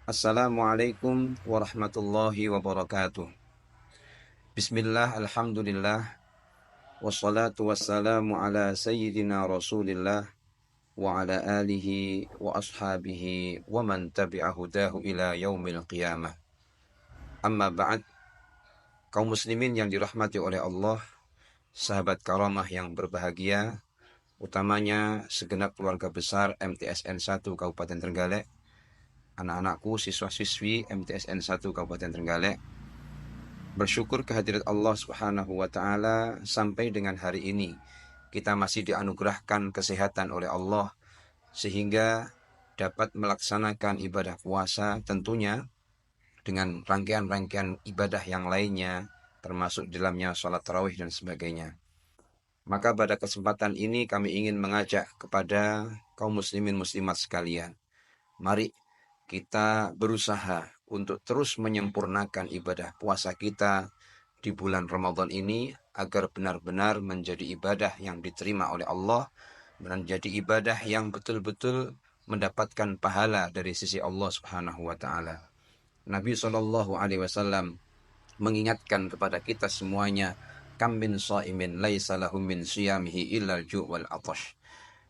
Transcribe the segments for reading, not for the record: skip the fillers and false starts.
Assalamualaikum warahmatullahi wabarakatuh. Bismillah, alhamdulillah, wassalatu wassalamu ala sayyidina rasulillah wa ala alihi wa ashabihi wa man tabi'ahu dahu ila yaumil qiyamah. Amma ba'd, kaum muslimin yang dirahmati oleh Allah, sahabat karamah yang berbahagia, utamanya segenap keluarga besar MTSN 1 Kabupaten Trenggalek, anak-anakku siswa-siswi MTSN 1 Kabupaten Trenggalek, bersyukur kehadirat Allah Subhanahu wa taala sampai dengan hari ini kita masih dianugerahkan kesehatan oleh Allah sehingga dapat melaksanakan ibadah puasa tentunya dengan rangkaian-rangkaian ibadah yang lainnya termasuk dalamnya sholat tarawih dan sebagainya. Maka pada kesempatan ini kami ingin mengajak kepada kaum muslimin muslimat sekalian, mari kita berusaha untuk terus menyempurnakan ibadah puasa kita di bulan Ramadan ini agar benar-benar menjadi ibadah yang diterima oleh Allah, menjadi ibadah yang betul-betul mendapatkan pahala dari sisi Allah Subhanahu wa taala. Nabi Shallallahu alaihi wasallam mengingatkan kepada kita semuanya, kam min shaimin laisa lahum min siyamihi illal ju' wal atash.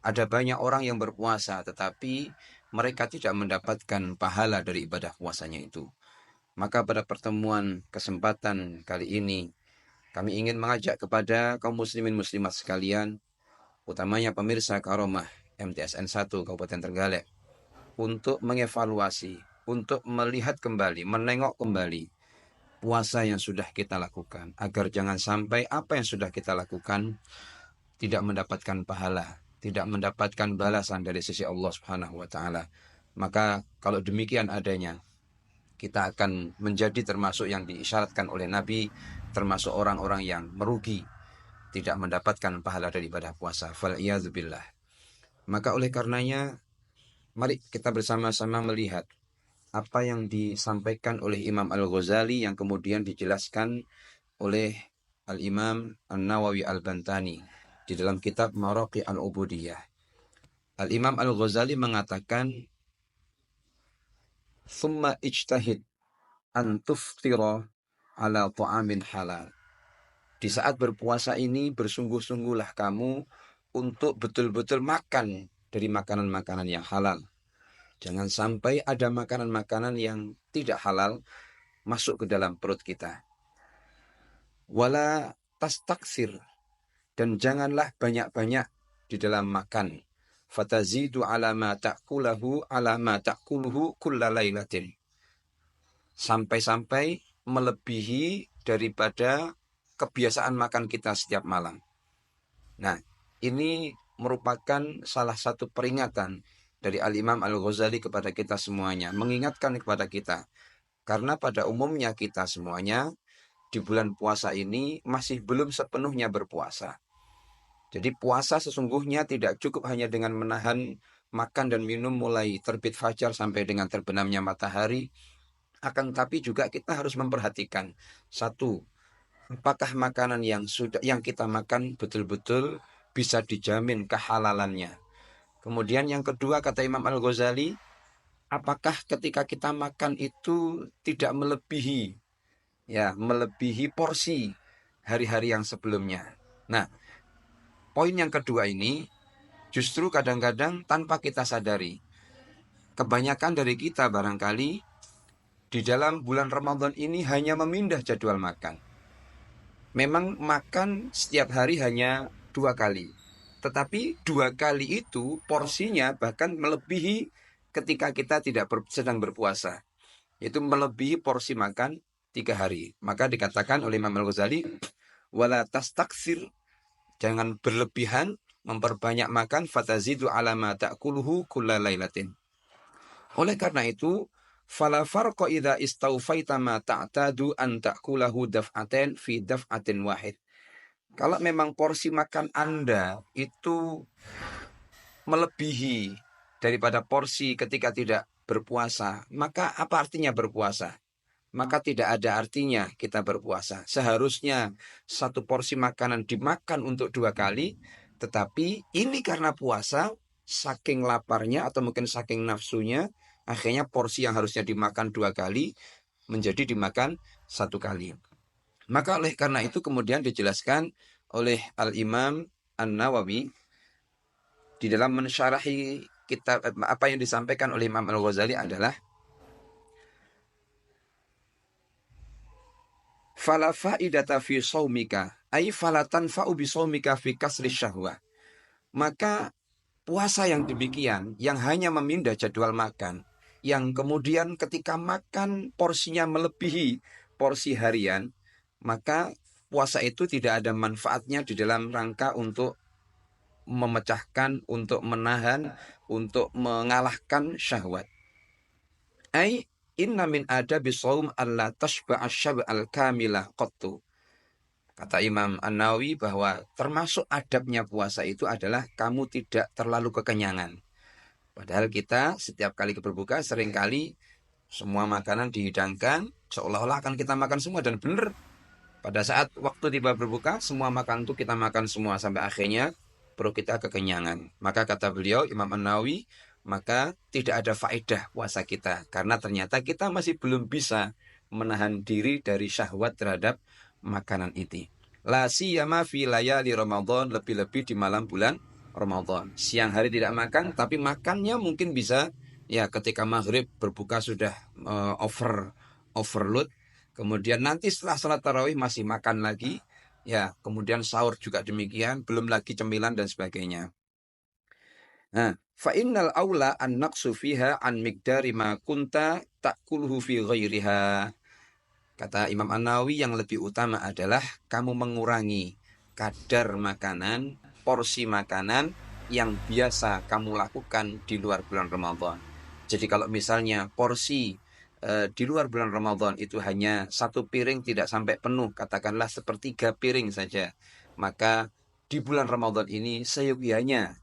Ada banyak orang yang berpuasa tetapi mereka tidak mendapatkan pahala dari ibadah puasanya itu. Maka pada pertemuan kesempatan kali ini, kami ingin mengajak kepada kaum muslimin muslimat sekalian, utamanya pemirsa Karomah MTSN 1 Kabupaten Trenggalek, untuk mengevaluasi, untuk melihat kembali, menengok kembali puasa yang sudah kita lakukan, agar jangan sampai apa yang sudah kita lakukan tidak mendapatkan pahala, tidak mendapatkan balasan dari sisi Allah Subhanahu wa taala. Maka kalau demikian adanya, kita akan menjadi termasuk yang diisyaratkan oleh Nabi, termasuk orang-orang yang merugi, tidak mendapatkan pahala dari ibadah puasa. Fal'iyadzubillah. Maka oleh karenanya, mari kita bersama-sama melihat apa yang disampaikan oleh Imam Al-Ghazali yang kemudian dijelaskan oleh Al-Imam An-Nawawi Al-Bantani di dalam kitab Maraqi Al-Ubudiyah. Al-Imam Al-Ghazali mengatakan, "Thumma ijtahid an tuftira ala ta'amin halal." Di saat berpuasa ini bersungguh-sungguhlah kamu untuk betul-betul makan dari makanan-makanan yang halal. Jangan sampai ada makanan-makanan yang tidak halal masuk ke dalam perut kita. Wala tastaksir, dan janganlah banyak-banyak di dalam makan. Fatazidu ala ma ta'kuluhu kulla lailatin. Sampai-sampai melebihi daripada kebiasaan makan kita setiap malam. Nah, ini merupakan salah satu peringatan dari Al-Imam Al-Ghazali kepada kita semuanya, mengingatkan kepada kita. Karena pada umumnya kita semuanya di bulan puasa ini masih belum sepenuhnya berpuasa. Jadi puasa sesungguhnya tidak cukup hanya dengan menahan makan dan minum mulai terbit fajar sampai dengan terbenamnya matahari. Akan tapi juga kita harus memperhatikan, satu, apakah makanan yang kita makan betul-betul bisa dijamin kehalalannya. Kemudian yang kedua, kata Imam Al-Ghazali, apakah ketika kita makan itu tidak melebihi porsi hari-hari yang sebelumnya. Nah, poin yang kedua ini justru kadang-kadang tanpa kita sadari, kebanyakan dari kita barangkali di dalam bulan Ramadan ini hanya memindah jadwal makan. Memang makan setiap hari hanya 2 kali. Tetapi 2 kali itu porsinya bahkan melebihi ketika kita tidak sedang berpuasa. Itu melebihi porsi makan 3 hari. Maka dikatakan oleh Imam Al-Ghazali, wala tastaksir, jangan berlebihan, memperbanyak makan, fatazidu ala ma ta'kuluhu kulla lailatin. Oleh karena itu, fala farqa idza istaufaita ma ta'tadu an ta'kulahu daf'atain fi daf'atin wahid. Kalau memang porsi makan Anda itu melebihi daripada porsi ketika tidak berpuasa, maka apa artinya berpuasa? Maka tidak ada artinya kita berpuasa. Seharusnya satu porsi makanan dimakan untuk 2 kali, tetapi ini karena puasa, saking laparnya atau mungkin saking nafsunya, Akhirnya porsi yang harusnya dimakan 2 kali menjadi dimakan 1 kali. Maka oleh karena itu kemudian dijelaskan oleh Al-Imam An-Nawawi di dalam mensyarahi kitab apa yang disampaikan oleh Imam Al-Ghazali adalah fala faidata fi shaumika ay fala tanfa'u bi shaumika fi kasri syahwah. Maka puasa yang demikian yang hanya memindah jadwal makan, yang kemudian ketika makan porsinya melebihi porsi harian, maka puasa itu tidak ada manfaatnya di dalam rangka untuk memecahkan, untuk menahan, untuk mengalahkan syahwat. Ai inna min adabi shaum alla tashba'a syab'al kamilah qattu. Kata Imam An-Nawawi bahwa termasuk adabnya puasa itu adalah kamu tidak terlalu kekenyangan. Padahal kita setiap kali berbuka seringkali semua makanan dihidangkan seolah-olah akan kita makan semua, dan benar pada saat waktu tiba berbuka semua makan itu kita makan semua sampai akhirnya perut kita kekenyangan. Maka kata beliau Imam An-Nawawi, maka tidak ada faedah puasa kita karena ternyata kita masih belum bisa menahan diri dari syahwat terhadap makanan itu. La siyama fi layali Ramadan, lebih-lebih di malam bulan Ramadan. Siang hari tidak makan, tapi makannya mungkin bisa ya ketika maghrib berbuka sudah overload. Kemudian nanti setelah salat tarawih masih makan lagi. Ya, kemudian sahur juga demikian, belum lagi cemilan dan sebagainya. Nah, fa innal aula an naqsu fiha an miqdari ma kunta ta'kuluhu fi ghairiha. Kata Imam An-Nawawi, yang lebih utama adalah kamu mengurangi kadar makanan, porsi makanan yang biasa kamu lakukan di luar bulan Ramadan. Jadi kalau misalnya porsi di luar bulan Ramadan itu hanya 1 piring tidak sampai penuh, katakanlah sepertiga piring saja, maka di bulan Ramadan ini seyogianya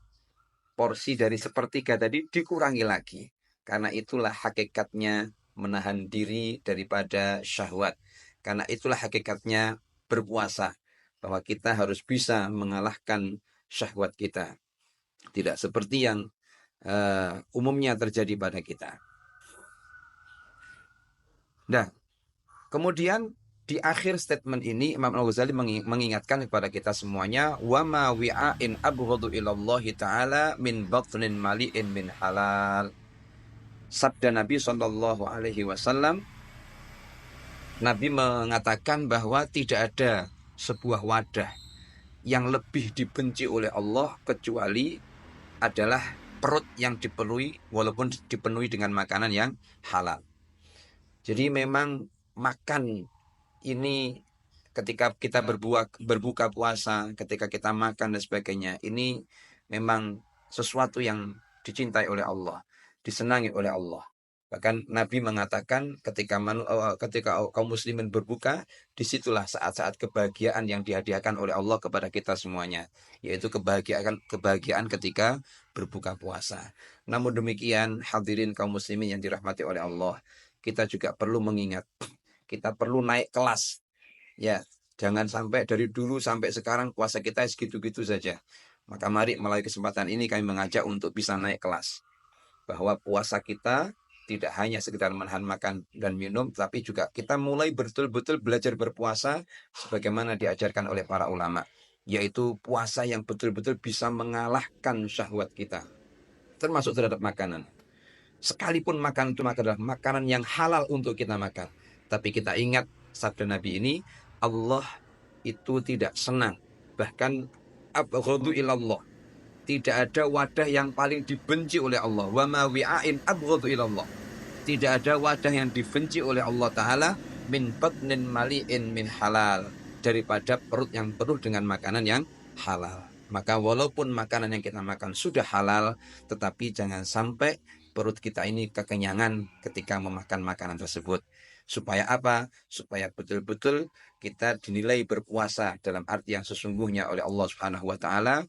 porsi dari sepertiga tadi dikurangi lagi. Karena itulah hakikatnya menahan diri daripada syahwat. Karena itulah hakikatnya berpuasa, bahwa kita harus bisa mengalahkan syahwat kita. Tidak seperti yang umumnya terjadi pada kita. Nah, kemudian di akhir statement ini Imam Al-Ghazali mengingatkan kepada kita semuanya, wa ma wi'ain abghadu ilallahi ta'ala min batnin mali'in min halal. Sabda Nabi Shallallahu alaihi wasallam, Nabi mengatakan bahwa tidak ada sebuah wadah yang lebih dibenci oleh Allah kecuali adalah perut yang dipenuhi, walaupun dipenuhi dengan makanan yang halal. Jadi memang makan ini ketika kita berbuka puasa, ketika kita makan dan sebagainya, ini memang sesuatu yang dicintai oleh Allah, disenangi oleh Allah. Bahkan Nabi mengatakan ketika kaum muslimin berbuka, disitulah saat-saat kebahagiaan yang dihadiahkan oleh Allah kepada kita semuanya, yaitu kebahagiaan ketika berbuka puasa. Namun demikian, hadirin kaum muslimin yang dirahmati oleh Allah, kita juga perlu mengingat, kita perlu naik kelas. Ya, jangan sampai dari dulu sampai sekarang puasa kita segitu-gitu saja. Maka mari melalui kesempatan ini kami mengajak untuk bisa naik kelas. Bahwa puasa kita tidak hanya sekedar menahan makan dan minum, tapi juga kita mulai betul-betul belajar berpuasa sebagaimana diajarkan oleh para ulama. Yaitu puasa yang betul-betul bisa mengalahkan syahwat kita, termasuk terhadap makanan. Sekalipun makan itu adalah makanan yang halal untuk kita makan, tapi kita ingat sabda Nabi ini, Allah itu tidak senang, bahkan abghadu ilallah, tidak ada wadah yang paling dibenci oleh Allah. Wa ma wi'ain abghadu ilallah, tidak ada wadah yang dibenci oleh Allah Ta'ala min batnin mali'in min halal, daripada perut yang penuh dengan makanan yang halal. Maka walaupun makanan yang kita makan sudah halal, tetapi jangan sampai perut kita ini kekenyangan ketika memakan makanan tersebut. Supaya apa? Supaya betul-betul kita dinilai berpuasa dalam arti yang sesungguhnya oleh Allah Subhanahu wa Ta'ala,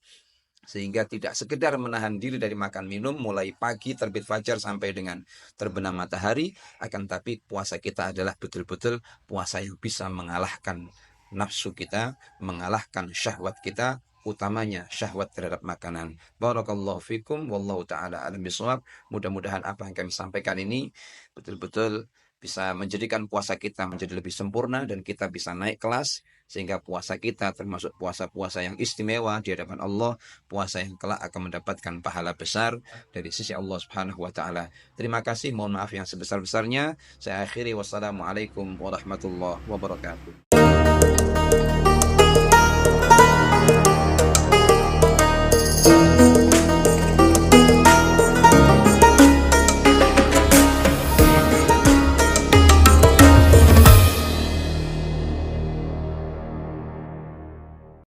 sehingga tidak sekedar menahan diri dari makan minum mulai pagi terbit fajar sampai dengan terbenam matahari, akan tapi puasa kita adalah betul-betul puasa yang bisa mengalahkan nafsu kita, mengalahkan syahwat kita, utamanya syahwat terhadap makanan. Barakallahu fikum, wallahu ta'ala alam bisawab. Mudah-mudahan apa yang kami sampaikan ini betul-betul bisa menjadikan puasa kita menjadi lebih sempurna dan kita bisa naik kelas sehingga puasa kita termasuk puasa-puasa yang istimewa di hadapan Allah, puasa yang kelak akan mendapatkan pahala besar dari sisi Allah Subhanahu wa taala. Terima kasih, mohon maaf yang sebesar-besarnya. Saya akhiri, wassalamualaikum warahmatullahi wabarakatuh.